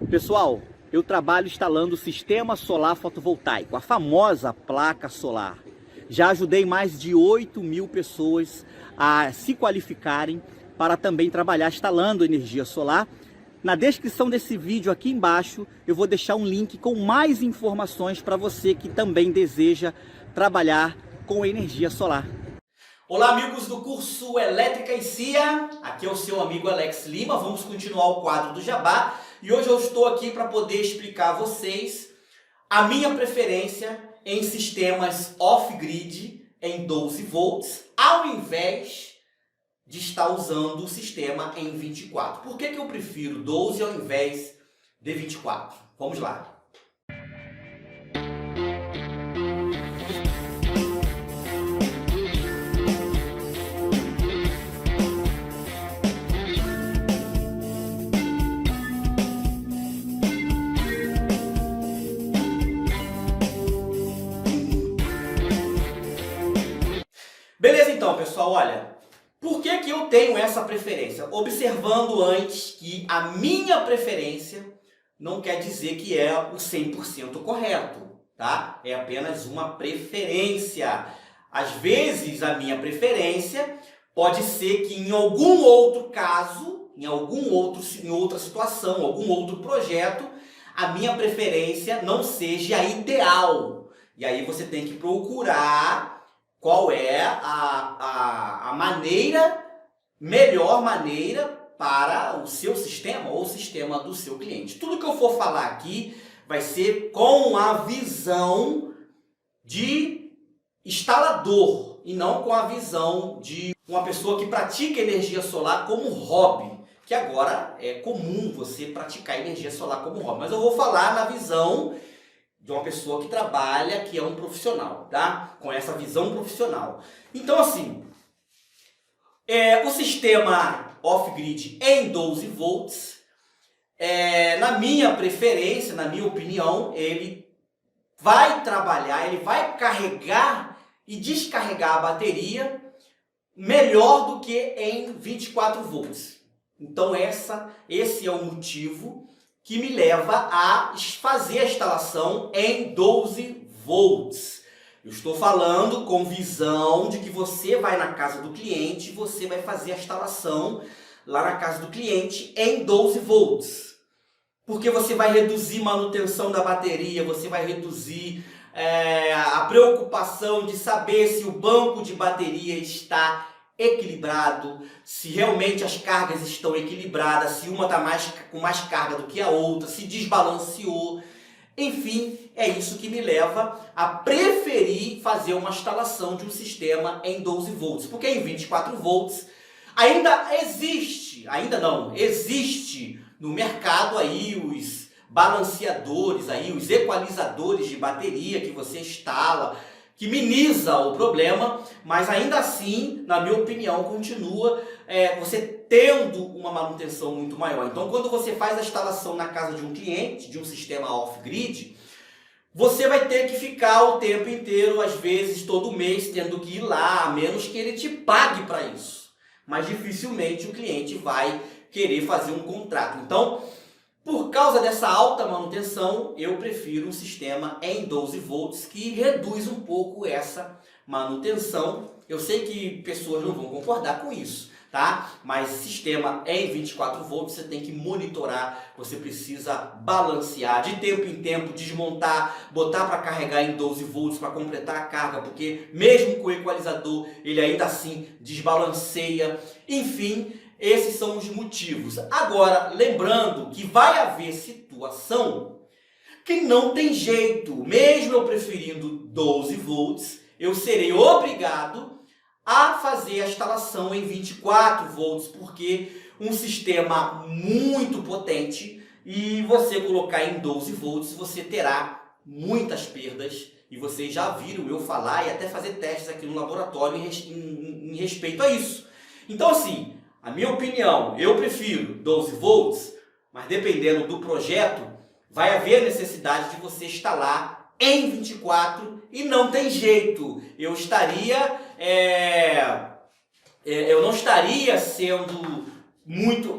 Pessoal, eu trabalho instalando o sistema solar fotovoltaico, a famosa placa solar. Já ajudei mais de 8.000 pessoas a se qualificarem para também trabalhar instalando energia solar. Na descrição desse vídeo aqui embaixo eu vou deixar um link com mais informações para você que também deseja trabalhar com energia solar. Olá amigos do curso Elétrica e CIA, aqui é o seu amigo Alex Lima. Vamos continuar o quadro do Jabá e hoje eu estou aqui para poder explicar a vocês a minha preferência em sistemas off-grid em 12 volts ao invés de estar usando o sistema em 24. Por que eu prefiro 12 ao invés de 24? Vamos lá. Beleza então, pessoal, olha, por que eu tenho essa preferência? Observando antes que a minha preferência não quer dizer que é o 100% correto, tá? É apenas uma preferência. Às vezes a minha preferência pode ser que em algum outro caso, em outra situação, algum outro projeto, a minha preferência não seja ideal. E aí você tem que procurar qual é a melhor maneira para o seu sistema ou o sistema do seu cliente. Tudo que eu for falar aqui vai ser com a visão de instalador e não com a visão de uma pessoa que pratica energia solar como hobby, que agora é comum você praticar energia solar como hobby. Mas eu vou falar na visão de uma pessoa que trabalha, que é um profissional, tá? Com essa visão profissional. Então, assim, o sistema off-grid em 12 volts, na minha preferência, na minha opinião, ele vai trabalhar, ele vai carregar e descarregar a bateria melhor do que em 24 volts. Então, esse é o motivo que me leva a fazer a instalação em 12 volts. Eu estou falando com visão de que você vai na casa do cliente, você vai fazer a instalação lá na casa do cliente em 12 volts. Porque você vai reduzir manutenção da bateria, você vai reduzir a preocupação de saber se o banco de bateria está equilibrado, se realmente as cargas estão equilibradas, se uma está com mais carga do que a outra, se desbalanceou. Enfim, é isso que me leva a preferir fazer uma instalação de um sistema em 12 volts. Porque em 24 volts existe no mercado aí os balanceadores, aí, os equalizadores de bateria que você instala, que minimiza o problema, mas ainda assim, na minha opinião, continua você tendo uma manutenção muito maior. Então, quando você faz a instalação na casa de um cliente, de um sistema off-grid, você vai ter que ficar o tempo inteiro, às vezes todo mês, tendo que ir lá, a menos que ele te pague para isso. Mas dificilmente o cliente vai querer fazer um contrato. Então, por causa dessa alta manutenção, eu prefiro um sistema em 12 volts que reduz um pouco essa manutenção. Eu sei que pessoas não vão concordar com isso, tá? Mas sistema em 24 volts você tem que monitorar, você precisa balancear de tempo em tempo, desmontar, botar para carregar em 12 volts para completar a carga, porque mesmo com o equalizador ele ainda assim desbalanceia. Enfim, esses são os motivos. Agora, lembrando que vai haver situação que não tem jeito. Mesmo eu preferindo 12 volts, eu serei obrigado a fazer a instalação em 24 volts, porque um sistema muito potente e você colocar em 12 volts, você terá muitas perdas. E vocês já viram eu falar e até fazer testes aqui no laboratório em respeito a isso. Então, assim, a minha opinião, eu prefiro 12 volts, mas dependendo do projeto, vai haver necessidade de você instalar em 24 e não tem jeito. Eu não estaria sendo muito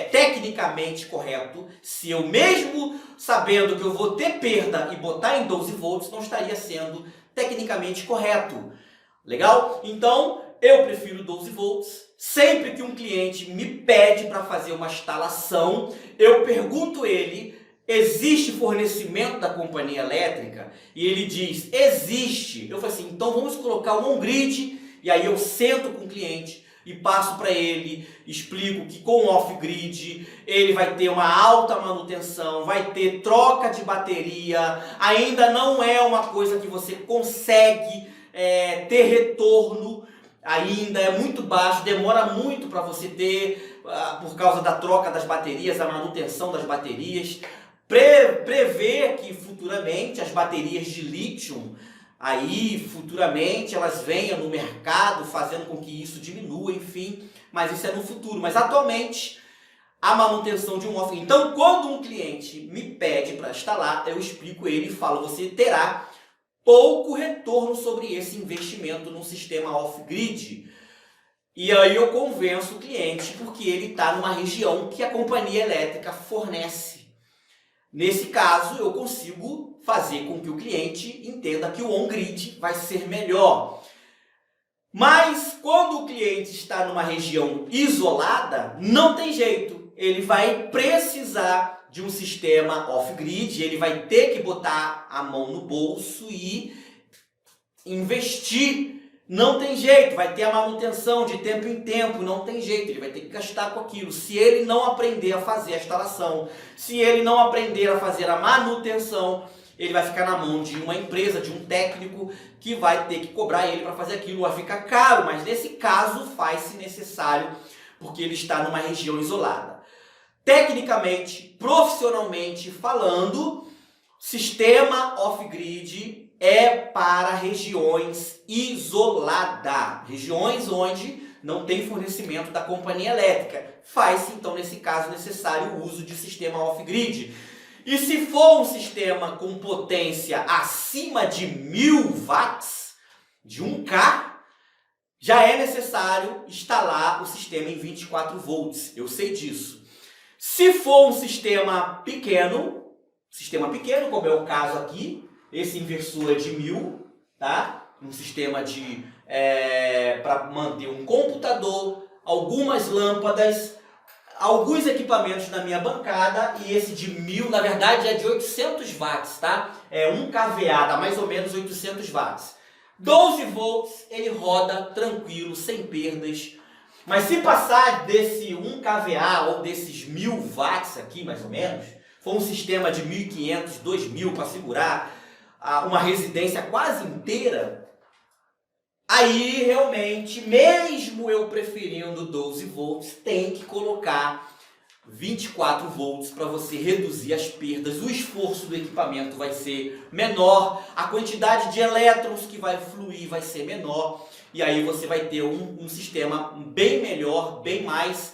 tecnicamente correto, se eu mesmo sabendo que eu vou ter perda e botar em 12 volts, não estaria sendo tecnicamente correto. Legal? Então, eu prefiro 12 volts. Sempre que um cliente me pede para fazer uma instalação, eu pergunto ele: existe fornecimento da companhia elétrica? E ele diz: existe. Eu falo assim: então vamos colocar um on-grid. E aí eu sento com o cliente e passo para ele, explico que com off-grid ele vai ter uma alta manutenção, vai ter troca de bateria, ainda não é uma coisa que você consegue ter retorno, ainda é muito baixo, demora muito para você ter, por causa da troca das baterias, a manutenção das baterias. Prevê que futuramente as baterias de lítio, aí futuramente elas venham no mercado, fazendo com que isso diminua, enfim, mas isso é no futuro. Mas atualmente, a manutenção de um off. Então, quando um cliente me pede para instalar, eu explico ele e falo: você terá pouco retorno sobre esse investimento no sistema off-grid. E aí eu convenço o cliente porque ele está numa região que a companhia elétrica fornece. Nesse caso, eu consigo fazer com que o cliente entenda que o on-grid vai ser melhor. Mas quando o cliente está numa região isolada, não tem jeito. Ele vai precisar de um sistema off-grid, ele vai ter que botar a mão no bolso e investir. Não tem jeito, vai ter a manutenção de tempo em tempo, não tem jeito, ele vai ter que gastar com aquilo. Se ele não aprender a fazer a instalação, se ele não aprender a fazer a manutenção, ele vai ficar na mão de uma empresa, de um técnico, que vai ter que cobrar ele para fazer aquilo, vai ficar caro, mas nesse caso faz-se necessário, porque ele está numa região isolada. Tecnicamente, profissionalmente falando, sistema off-grid é para regiões isoladas, regiões onde não tem fornecimento da companhia elétrica. Faz-se, então, nesse caso, necessário o uso de sistema off-grid. E se for um sistema com potência acima de 1000 watts, de 1K, já é necessário instalar o sistema em 24 volts. Eu sei disso. Se for um sistema pequeno, como é o caso aqui, esse inversor é de 1000, tá? Um sistema de para manter um computador, algumas lâmpadas, alguns equipamentos na minha bancada, e esse de 1000, na verdade, é de 800 watts, tá? É 1 kVA, dá mais ou menos 800 watts. 12 volts, ele roda tranquilo, sem perdas. Mas se passar desse 1 kVA ou desses 1000 watts aqui, mais ou menos, for um sistema de 1500, 2000 para segurar uma residência quase inteira, aí realmente, mesmo eu preferindo 12 volts, tem que colocar 24 volts para você reduzir as perdas. O esforço do equipamento vai ser menor, a quantidade de elétrons que vai fluir vai ser menor, e aí você vai ter um sistema bem melhor, bem mais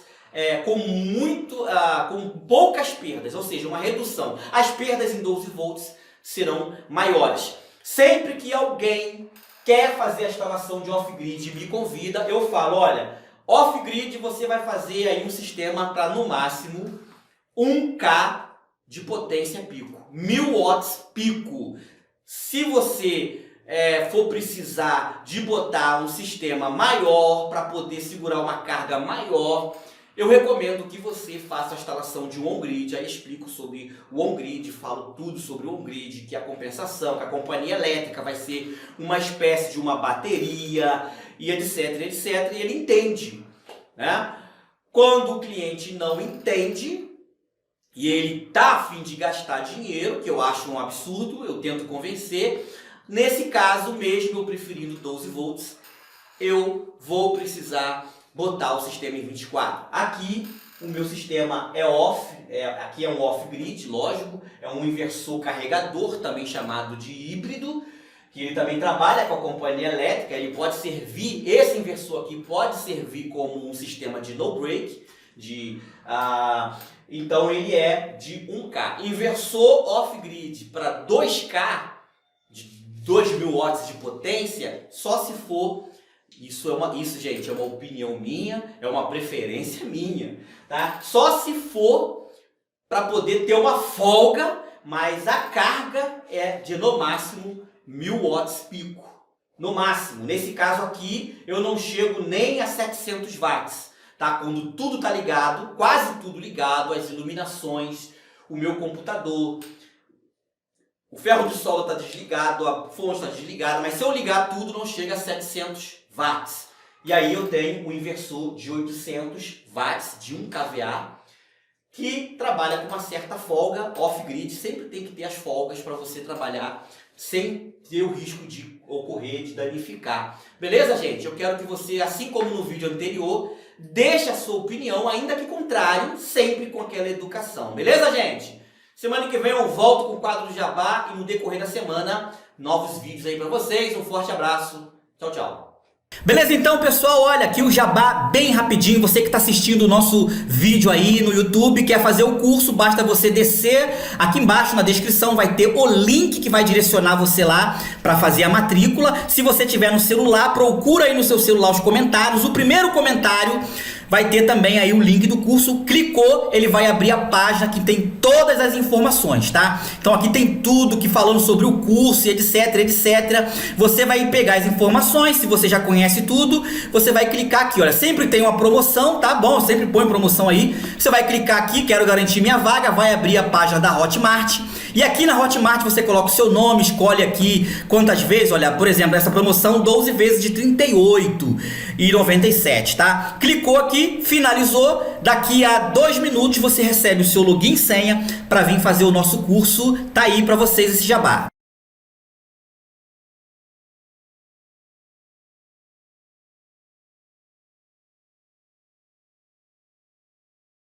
com poucas perdas, ou seja, uma redução. As perdas em 12 volts serão maiores. Sempre que alguém quer fazer a instalação de off-grid e me convida, eu falo: olha, off-grid você vai fazer aí um sistema para no máximo 1K de potência pico, 1000 watts pico. Se você for precisar de botar um sistema maior para poder segurar uma carga maior, eu recomendo que você faça a instalação de um on-grid. Aí explico sobre o on-grid, falo tudo sobre o on-grid, que a compensação, que a companhia elétrica vai ser uma espécie de uma bateria, e etc, etc, e ele entende, né? Quando o cliente não entende, e ele está a fim de gastar dinheiro, que eu acho um absurdo, eu tento convencer. Nesse caso, mesmo eu preferindo 12 volts, eu vou precisar botar o sistema em 24. Aqui o meu sistema é off, aqui é um off-grid, lógico, é um inversor carregador, também chamado de híbrido, que ele também trabalha com a companhia elétrica. Ele pode servir, esse inversor aqui pode servir como um sistema de no-break, então ele é de 1K. Inversor off-grid para 2K, de 2000 watts de potência, só se for Isso, gente, é uma opinião minha, é uma preferência minha, tá? Só se for para poder ter uma folga, mas a carga é de no máximo 1000 watts pico. No máximo. Nesse caso aqui, eu não chego nem a 700 watts, tá? Quando tudo tá ligado, quase tudo ligado, as iluminações, o meu computador, o ferro de solda está desligado, a fonte está desligada, mas se eu ligar tudo não chega a 700 watts. E aí eu tenho um inversor de 800 watts de 1 kVA que trabalha com uma certa folga off-grid. Sempre tem que ter as folgas para você trabalhar sem ter o risco de ocorrer, de danificar. Beleza, gente? Eu quero que você, assim como no vídeo anterior, deixe a sua opinião, ainda que contrário, sempre com aquela educação. Beleza, gente? Semana que vem eu volto com o quadro do Jabá e no decorrer da semana, novos vídeos aí para vocês. Um forte abraço. Tchau, tchau. Beleza, então, pessoal, olha aqui o Jabá bem rapidinho. Você que está assistindo o nosso vídeo aí no YouTube, quer fazer o curso, basta você descer aqui embaixo na descrição, vai ter o link que vai direcionar você lá para fazer a matrícula. Se você tiver no celular, procura aí no seu celular os comentários. O primeiro comentário vai ter também aí o link do curso. Clicou, ele vai abrir a página que tem todas as informações, tá? Então aqui tem tudo que falando sobre o curso, etc, etc. Você vai pegar as informações, se você já conhece tudo, você vai clicar aqui, olha, sempre tem uma promoção, tá bom? Sempre põe promoção aí. Você vai clicar aqui, quero garantir minha vaga, vai abrir a página da Hotmart. E aqui na Hotmart você coloca o seu nome, escolhe aqui quantas vezes, olha, por exemplo, essa promoção 12 vezes de R$ 38,97, tá? Clicou aqui, finalizou, daqui a 2 minutos você recebe o seu login e senha para vir fazer o nosso curso, tá aí para vocês esse jabá.